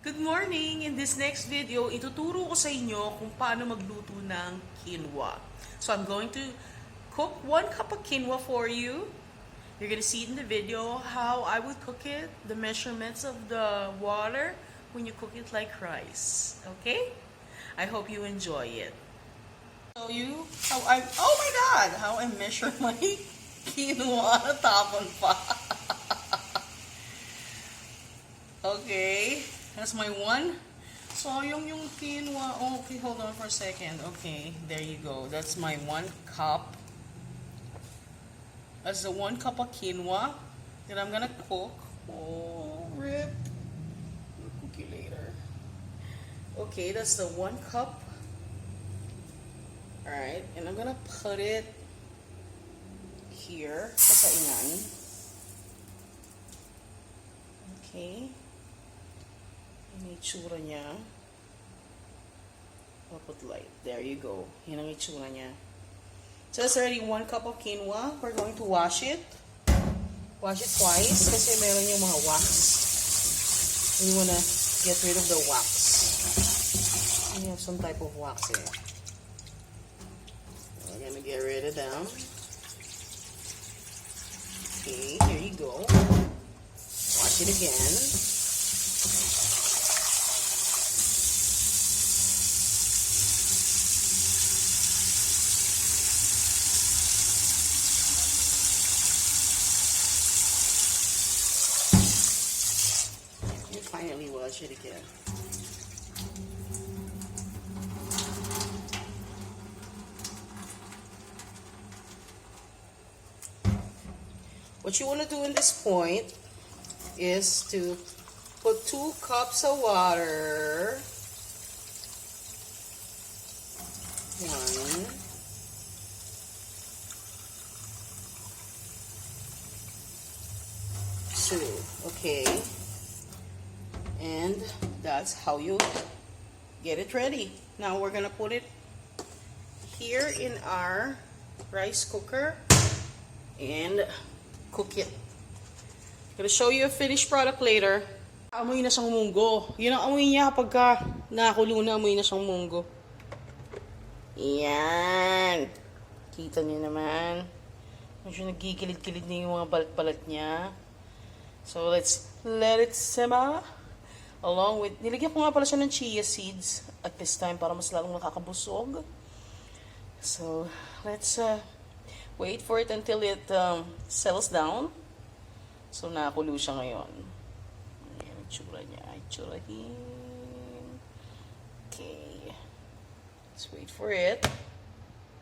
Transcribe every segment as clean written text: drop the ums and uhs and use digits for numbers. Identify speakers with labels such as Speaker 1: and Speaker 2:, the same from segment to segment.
Speaker 1: Good morning! In this next video, ituturo ko sa inyo kung paano magluto ng quinoa. So I'm going to cook 1 cup of quinoa for you. You're going to see in the video how I would cook it, the measurements of the water when you cook it like rice. Okay? I hope you enjoy it. Show you how oh my god! How I measure my quinoa. Natapon pa. Okay. That's my one. So, yung quinoa, okay, hold on for a second. Okay, there you go. That's my 1 cup. That's the 1 cup of quinoa that I'm gonna cook. Oh, rip. I'll cook you later. Okay, that's the 1 cup. Alright, and I'm gonna put it here. Kasaingan. Okay. Yung itsura niya. I'll put light. There you go. Yan ang itsura niya. So that's already 1 cup of quinoa. We're going to wash it. Wash it twice kasi meron yung mga wax. We wanna get rid of the wax. We have some type of wax here. We're gonna get rid of them. Okay, here you go. Wash it again. Finally wash it again. What you want to do in this point is to put 2 cups of water. 1. Two. Okay. And that's how you get it ready. Now we're gonna put it here in our rice cooker and cook it. I'm gonna show you a finished product later. Amoy na siyang munggo. Yun ang amoy niya kapag nakakulo na, amoy na siyang munggo. Yan. Kita niyo naman. Medyo nagkikilid-kilid na yung mga balat-balat niya. So let's let it simmer. Along with, nilagyan ko nga pala siya ng chia seeds at this time para mas lalong nakakabusog. So, let's wait for it until it settles down. So, nakakulo siya ngayon. Ayan, itsura niya. Itsurahin. Okay. Let's wait for it.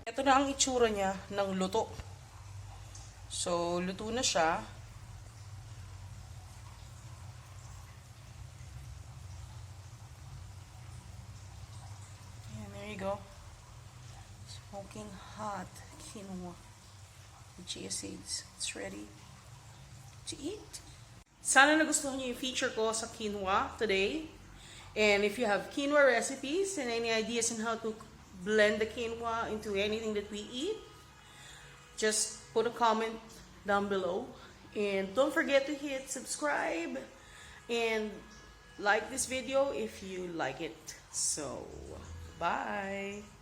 Speaker 1: Ito na ang itsura niya ng luto. So, luto na siya. Go. Smoking hot quinoa with chia seeds. It's ready to eat. Sana nagustuhan niyo yung feature ko sa quinoa today. And if you have quinoa recipes and any ideas on how to blend the quinoa into anything that we eat, just put a comment down below. And don't forget to hit subscribe and like this video if you like it. So, bye!